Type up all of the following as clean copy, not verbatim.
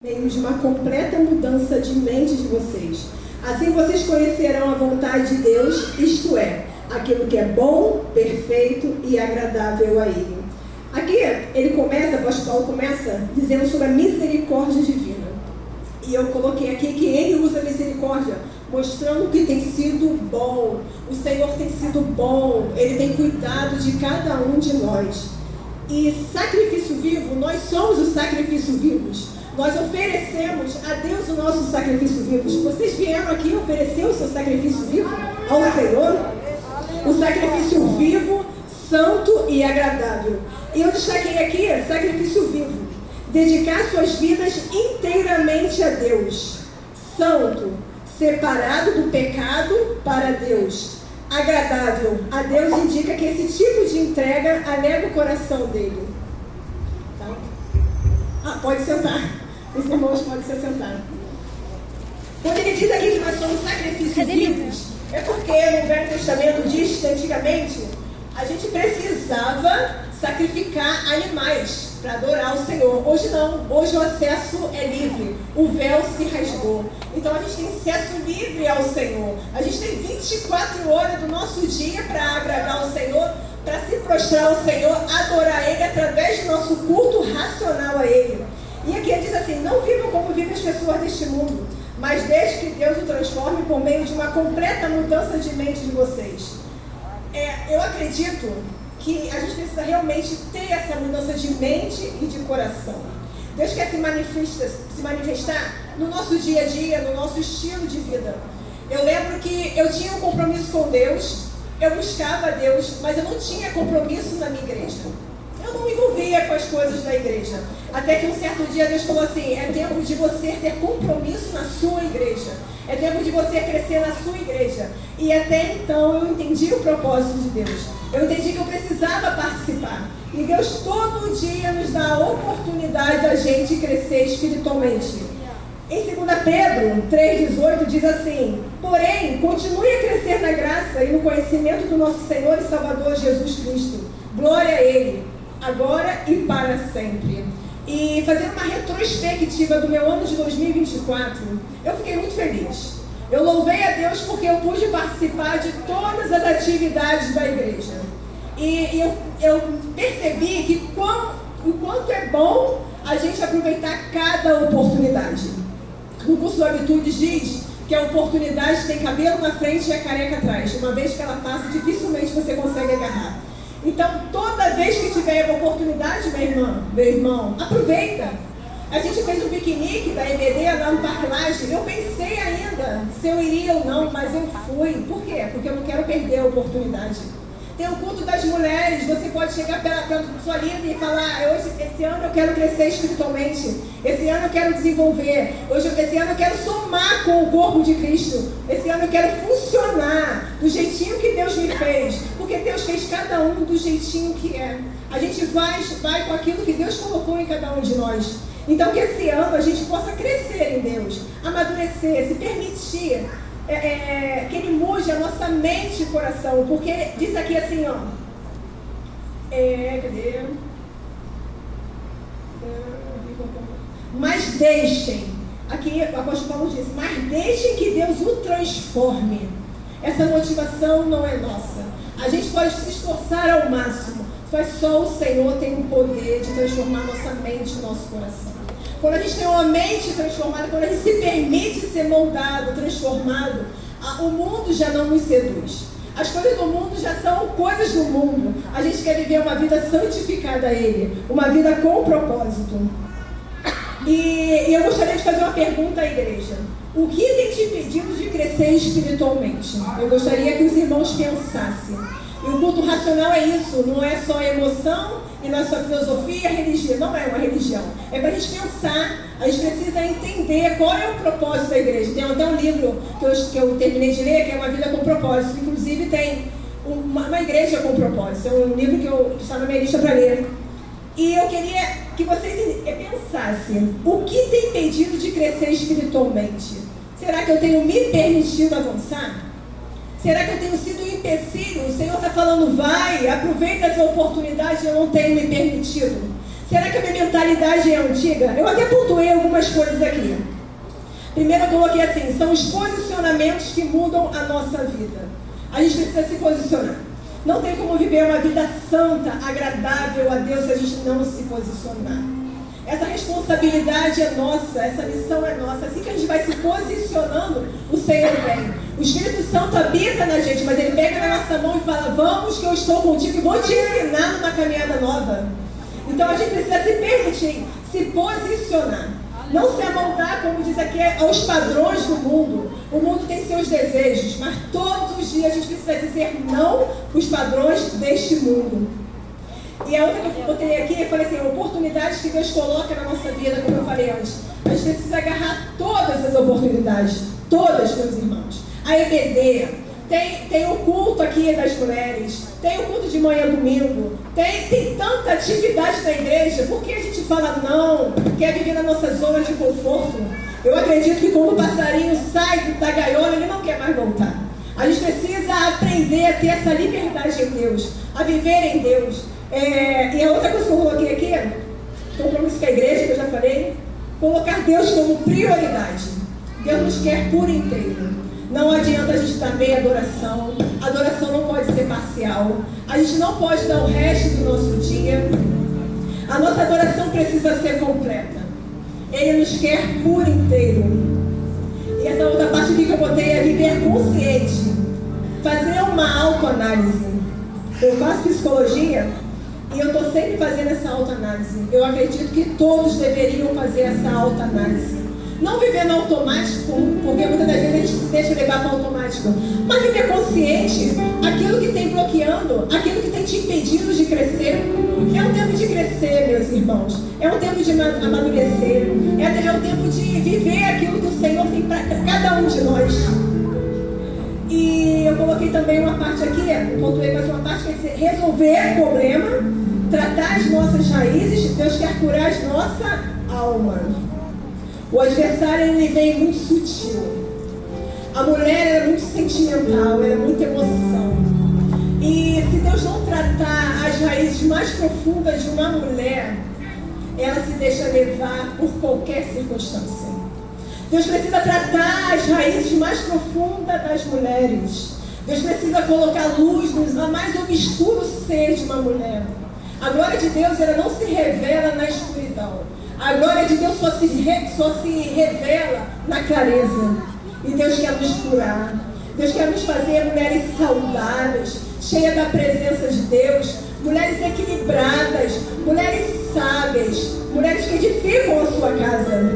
meio de uma completa mudança de mente de vocês. Assim vocês conhecerão a vontade de Deus, isto é, aquilo que é bom, perfeito e agradável a Ele. Aqui ele começa, o apóstolo Paulo começa dizendo sobre a misericórdia divina. E eu coloquei aqui que ele usa a misericórdia, mostrando que tem sido bom. O Senhor tem sido bom, Ele tem cuidado de cada um de nós. E sacrifício vivo, nós somos o sacrifício vivos. Nós oferecemos a Deus o nosso sacrifício vivo. Vocês vieram aqui oferecer o seu sacrifício vivo ao Senhor? O sacrifício vivo, santo e agradável. E eu destaquei aqui sacrifício vivo. Dedicar suas vidas inteiramente a Deus. Santo, separado do pecado para Deus. Agradável. A Deus indica que esse tipo de entrega alega o coração dele. Tá? Pode sentar. Os irmãos podem se sentar. Quando ele diz aqui que nós somos sacrifícios vivos, é porque no Velho Testamento diz que antigamente a gente precisava sacrificar animais para adorar o Senhor. Hoje não, hoje o acesso é livre, o véu se rasgou. Então a gente tem acesso livre ao Senhor. A gente tem 24 horas do nosso dia para agradar o Senhor, para se prostrar ao Senhor, adorar Ele através do nosso culto racional a Ele. E aqui ele diz assim: não vivam como vivem as pessoas deste mundo, mas deixe que Deus o transforme por meio de uma completa mudança de mente de vocês. Eu acredito que a gente precisa realmente ter essa mudança de mente e de coração. Deus quer se manifestar no nosso dia a dia, no nosso estilo de vida. Eu lembro que eu tinha um compromisso com Deus, eu buscava Deus, mas eu não tinha compromisso na minha igreja. Eu não me envolvia com as coisas da igreja. Até que um certo dia Deus falou assim: é tempo de você ter compromisso na sua igreja. É tempo de você crescer na sua igreja. E até então eu entendi o propósito de Deus. Eu entendi que eu precisava participar. E Deus todo dia nos dá a oportunidade da gente crescer espiritualmente. Em 2 Pedro 3,18 diz assim: porém, continue a crescer na graça e no conhecimento do nosso Senhor e Salvador Jesus Cristo. Glória a Ele, agora e para sempre. E fazendo uma retrospectiva do meu ano de 2024, eu fiquei muito feliz. Eu louvei a Deus porque eu pude participar de todas as atividades da igreja. E eu percebi que o quanto é bom a gente aproveitar cada oportunidade. No curso do Habitudes diz que a oportunidade tem cabelo na frente e a careca atrás. Uma vez que ela passa, dificilmente você consegue agarrar. Então, toda vez que tiver oportunidade, meu irmão, aproveita. A gente fez um piquenique da EBD lá no Parque Laje. Eu pensei ainda se eu iria ou não, mas eu fui. Por quê? Porque eu não quero perder a oportunidade. Tem o culto das mulheres. Você pode chegar pela sua líder e falar: esse ano eu quero crescer espiritualmente. Esse ano eu quero desenvolver. Esse ano eu quero somar com o corpo de Cristo. Esse ano eu quero funcionar do jeitinho que Deus me fez. Porque Deus fez cada um do jeitinho que é. A gente vai com aquilo que Deus colocou em cada um de nós. Então que esse ano a gente possa crescer em Deus, amadurecer, se permitir que Ele mude a nossa mente e coração. Porque diz aqui assim, ó. Cadê? Mas deixem, aqui o apóstolo Paulo diz, mas deixem que Deus o transforme. Essa motivação não é nossa. A gente pode se esforçar ao máximo, mas só o Senhor tem o poder de transformar nossa mente e nosso coração. Quando a gente tem uma mente transformada, quando a gente se permite ser moldado, transformado, o mundo já não nos seduz. As coisas do mundo já são coisas do mundo. A gente quer viver uma vida santificada a Ele, uma vida com propósito. E eu gostaria de fazer uma pergunta à igreja. O que tem te impedido de crescer espiritualmente? Eu gostaria que os irmãos pensassem. E o culto racional é isso, não é só emoção e não é só filosofia, religião. Não é uma religião. É para a gente pensar, a gente precisa entender qual é o propósito da igreja. Tem até um livro que eu terminei de ler, que é Uma Vida com Propósito. Inclusive tem uma igreja com propósito. É um livro que está na minha lista para ler. E eu queria que vocês pensassem, o que tem impedido de crescer espiritualmente? Será que eu tenho me permitido avançar? Será que eu tenho sido um empecilho? O Senhor está falando, vai, aproveita essa oportunidade e eu não tenho me permitido. Será que a minha mentalidade é antiga? Eu até pontuei algumas coisas aqui. Primeiro eu coloquei assim, são os posicionamentos que mudam a nossa vida. A gente precisa se posicionar. Não tem como viver uma vida santa, agradável a Deus se a gente não se posicionar. Essa responsabilidade é nossa, essa missão é nossa. Assim que a gente vai se posicionando, o Senhor vem. O Espírito Santo habita na gente, mas Ele pega na nossa mão e fala, vamos que eu estou contigo e vou te ensinar numa caminhada nova. Então a gente precisa se permitir, se posicionar. Não se amoldar, como diz aqui, aos padrões do mundo. O mundo tem seus desejos, mas todos os dias a gente precisa dizer não os padrões deste mundo. E a outra que eu botei aqui, eu falei assim, oportunidades que Deus coloca na nossa vida, como eu falei antes. A gente precisa agarrar todas as oportunidades, todas, meus irmãos. A EBD, tem o culto aqui das mulheres, tem o culto de manhã domingo, tem tanta atividade da igreja. Por que a gente fala não, quer viver na nossa zona de conforto? Eu acredito que quando o passarinho sai da gaiola, ele não quer mais voltar. A gente precisa aprender a ter essa liberdade em Deus, a viver em Deus. E a outra coisa que eu coloquei aqui, compromisso com a igreja, que eu já falei, colocar Deus como prioridade. Deus nos quer por inteiro. Não adianta a gente dar meia adoração. A adoração não pode ser parcial. A gente não pode dar o resto do nosso dia. A nossa adoração precisa ser completa. Ele nos quer por inteiro. E essa outra parte aqui que eu botei é viver consciente. Fazer uma autoanálise. Eu faço psicologia e eu estou sempre fazendo essa autoanálise. Eu acredito que todos deveriam fazer essa autoanálise. Não viver no automático, porque muitas das vezes a gente se deixa levar para o automático. Mas viver consciente, aquilo que tem bloqueando, aquilo que tem te impedido de crescer. É um tempo de crescer, meus irmãos. É um tempo de amadurecer. É um tempo de viver aquilo que o Senhor tem para cada um de nós. E eu coloquei também uma parte aqui, pontuei mais uma parte, que é dizer, resolver o problema, tratar as nossas raízes. Deus quer curar a nossa alma. O adversário, ele vem muito sutil. A mulher era muito sentimental, era muita emoção. E se Deus não tratar as raízes mais profundas de uma mulher, ela se deixa levar por qualquer circunstância. Deus precisa tratar as raízes mais profundas das mulheres. Deus precisa colocar luz no mais obscuro ser de uma mulher. A glória de Deus, ela não se revela na escuridão. A glória de Deus só se revela na clareza. E Deus quer nos curar. Deus quer nos fazer mulheres saudáveis, cheias da presença de Deus, mulheres equilibradas, mulheres sábias, mulheres que edificam a sua casa.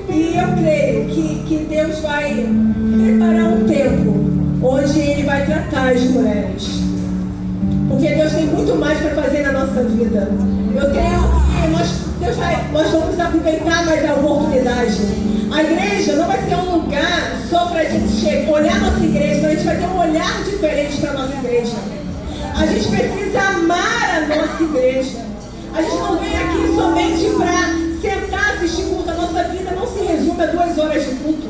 E eu creio que Deus vai preparar um tempo onde Ele vai tratar as mulheres. Porque Deus tem muito mais para fazer na nossa vida. Eu creio que nós vamos aproveitar mais a oportunidade. A igreja não vai ser um lugar só para a gente olhar a nossa igreja, mas a gente vai ter um olhar diferente para a nossa igreja. A gente precisa amar a nossa igreja. A gente não vem aqui somente para sentar, assistir culto. A nossa vida não se resume a 2 horas de culto.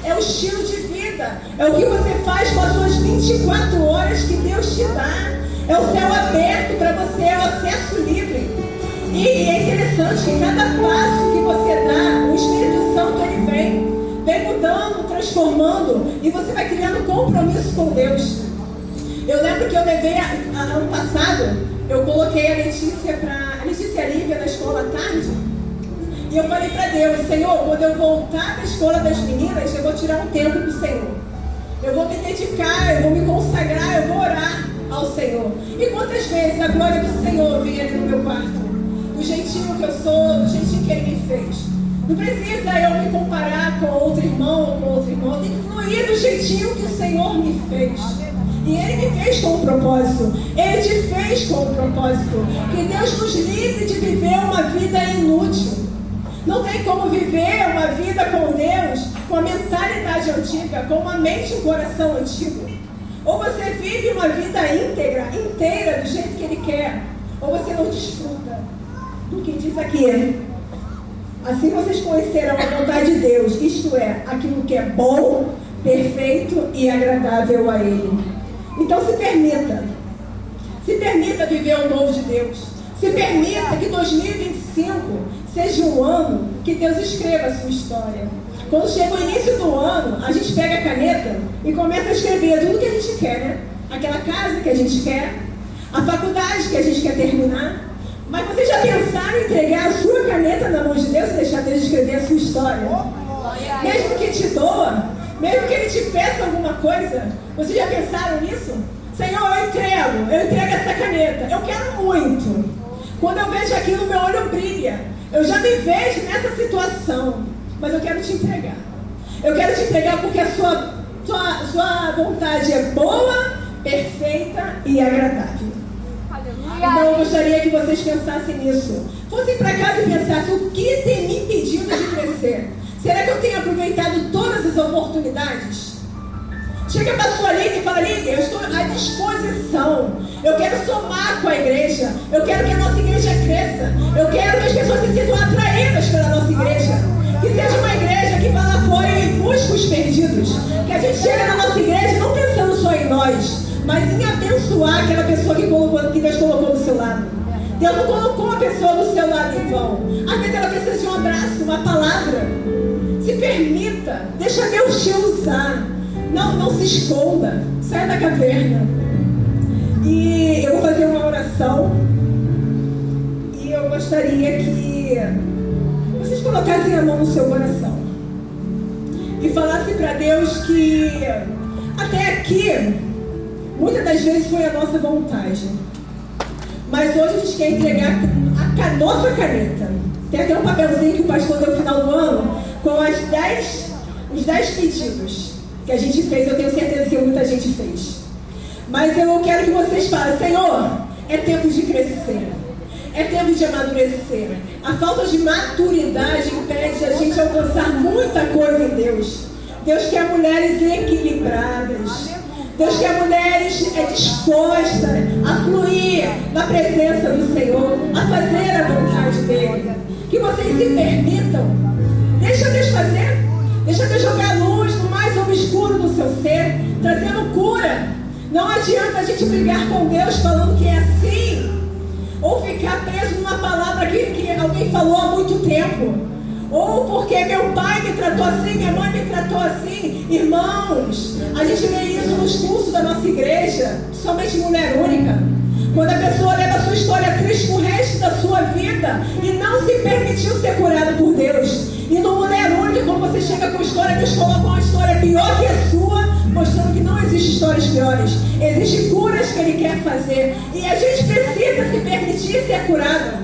É o estilo de vida. É o que você faz com as suas 24 horas que Deus te dá. É o céu aberto para você, é o acesso livre. E é interessante que cada passo que você dá, o Espírito Santo, ele vem mudando, transformando, e você vai criando compromisso com Deus. Eu lembro que eu levei, ano passado, eu coloquei a Letícia Lívia na escola à tarde, e eu falei para Deus, Senhor, quando eu voltar da escola das meninas, eu vou tirar um tempo para o Senhor. Eu vou me dedicar, eu vou me consagrar, eu vou orar ao Senhor. E quantas vezes a glória do Senhor vem ali no meu quarto? Do jeitinho que eu sou, do jeitinho que Ele me fez. Não precisa eu me comparar com outro irmão ou com outro irmão. Tem que fluir do jeitinho que o Senhor me fez. E Ele me fez com um propósito. Ele te fez com um propósito. Que Deus nos livre de viver uma vida inútil. Não tem como viver uma vida com Deus com a mentalidade antiga, com uma mente e um coração antigo. Ou você vive uma vida inteira do jeito que Ele quer, ou você não desfruta do que diz aqui. Assim vocês conhecerão a vontade de Deus, isto é, aquilo que é bom, perfeito e agradável a Ele. Então se permita viver o novo de Deus. Se permita que 2025 seja um ano que Deus escreva a sua história. Quando chega o início do ano, a gente pega a caneta e começa a escrever tudo que a gente quer, né? Aquela casa que a gente quer, a faculdade que a gente quer terminar. Mas você já pensaram em entregar a sua caneta na mão de Deus e deixar Deus escrever a sua história? Mesmo que te doa, mesmo que Ele te peça alguma coisa, vocês já pensaram nisso? Senhor, eu entrego essa caneta, eu quero muito. Quando eu vejo aquilo, meu olho brilha. Eu já me vejo nessa situação, mas eu quero te entregar. Eu quero te entregar porque a sua vontade é boa, perfeita e agradável. Então eu gostaria que vocês pensassem nisso. Fossem para casa e pensassem: o que tem me impedido de crescer? Será que eu tenho aproveitado todas as oportunidades? Chega para a sua líder e fala: líder, eu estou à disposição. Eu quero somar com a igreja. Eu quero que a nossa igreja cresça. Eu quero que as pessoas se sintam atraídas pela nossa igreja. Que seja uma igreja que vá lá fora e busque os perdidos. Que a gente chega na nossa igreja não pensando só em nós, mas em abençoar aquela pessoa que Deus colocou do seu lado. Deus não colocou a pessoa do seu lado em vão. Às vezes ela precisa de um abraço, uma palavra. Se permita, deixa Deus te usar. Não se esconda, saia da caverna. E eu vou fazer uma oração. E eu gostaria que vocês colocassem a mão no seu coração e falassem para Deus que até aqui muitas das vezes foi a nossa vontade, mas hoje a gente quer entregar a nossa caneta. Tem até um papelzinho que o pastor deu no final do ano com os 10 pedidos que a gente fez. Eu tenho certeza que muita gente fez. Mas eu quero que vocês falem: Senhor, é tempo de crescer. É tempo de amadurecer. A falta de maturidade impede a gente alcançar muita coisa em Deus. Deus quer mulheres equilibradas. Deus quer mulheres dispostas a fluir na presença do Senhor, a fazer a vontade dEle. Que vocês se permitam. Deixa Deus fazer. Deixa Deus jogar luz no mais obscuro do seu ser, trazendo cura. Não adianta a gente brigar com Deus falando que é assim, ou ficar preso numa palavra que alguém falou há muito tempo, ou porque meu pai me tratou assim, minha mãe me tratou assim. Irmãos, a gente vê isso nos cursos da nossa igreja, somente mulher única. Quando a pessoa leva a sua história triste pro resto da sua vida e não se permitiu ser curada por Deus. E no Mulher Única, quando você chega com a história, Deus coloca uma história pior que a sua, mostrando que não existe histórias piores. Existem curas que Ele quer fazer. E a gente precisa se permitir ser curada.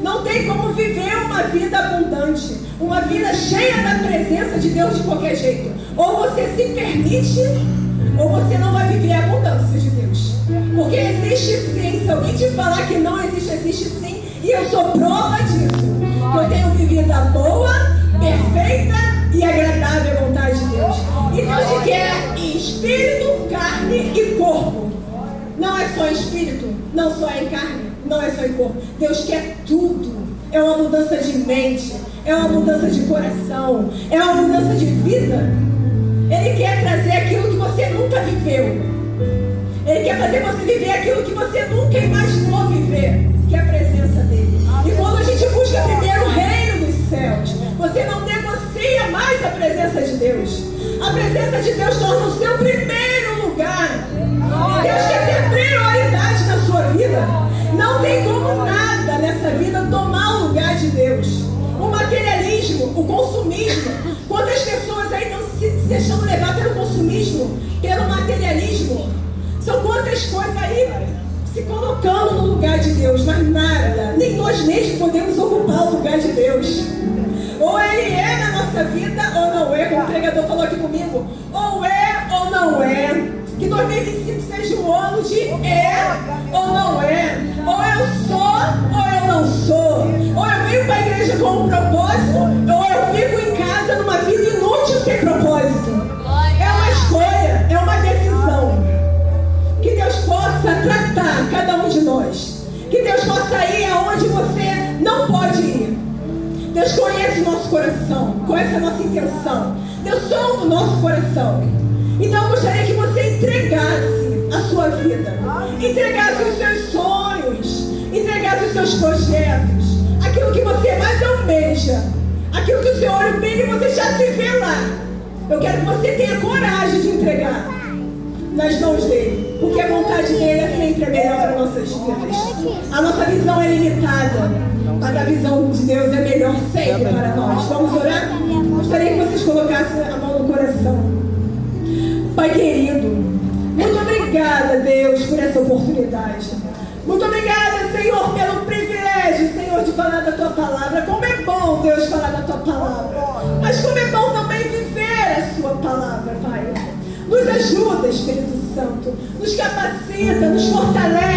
Não tem como viver uma vida abundante, uma vida cheia da presença de Deus de qualquer jeito. Ou você se permite, ou você não vai viver a abundância de Deus. Porque existe sim. Se alguém te falar que não existe, existe sim. E eu sou prova disso. Eu tenho vivido a boa, perfeita e agradável à vontade de Deus. E Deus te quer em espírito, carne e corpo. Não é só em espírito, não só em carne, não é só em corpo. Deus quer tudo. É uma mudança de mente, é uma mudança de coração, é uma mudança de vida. Ele quer trazer aquilo que você nunca viveu. Ele quer fazer você viver aquilo que você nunca imaginou viver, que é a presença dele. E quando a gente busca primeiro o reino dos céus, você não negocia mais a presença de Deus. A presença de Deus torna o seu primeiro lugar. E Deus quer ter prioridade na sua vida. Não tem como nada nessa vida tomar o lugar de Deus. O materialismo, o consumismo. Quantas pessoas aí estão se deixando levar pelo consumismo, pelo materialismo? São quantas coisas aí se colocando no lugar de Deus, mas nada, nem nós mesmos podemos ocupar o lugar de Deus. Ou Ele é na nossa vida ou não é, como o pregador falou aqui comigo. Ou é ou não é. Que 2025 seja um ano de é ou não é. Ou eu sou ou eu não sou. Ou eu venho para a igreja com um propósito, ou eu fico em casa numa vida inútil sem propósito. É uma escolha, é uma decisão. Que Deus possa tratar cada um de nós. Que Deus possa ir aonde você não pode ir. Deus conhece o nosso coração, conhece a nossa intenção. Deus sonda o nosso coração. Então eu gostaria que você entregasse a sua vida, entregasse os seus sonhos, entregasse realize os seus projetos, aquilo que você mais almeja, aquilo que o seu olho brilha e você já se vê lá. Eu quero que você tenha coragem de entregar nas mãos dele, porque a vontade dele é sempre a melhor para nossas vidas. A nossa visão é limitada, mas a visão de Deus é melhor sempre para nós. Vamos orar? Gostaria que vocês colocassem a mão no coração. Pai querido, muito obrigada, Deus, por essa oportunidade. Muito obrigada, Senhor, pelo privilégio, Senhor, de falar da Tua palavra. Como é bom, Deus, falar da Tua palavra. Mas como é bom também viver a Sua palavra, Pai. Nos ajuda, Espírito Santo. Nos capacita, nos fortalece.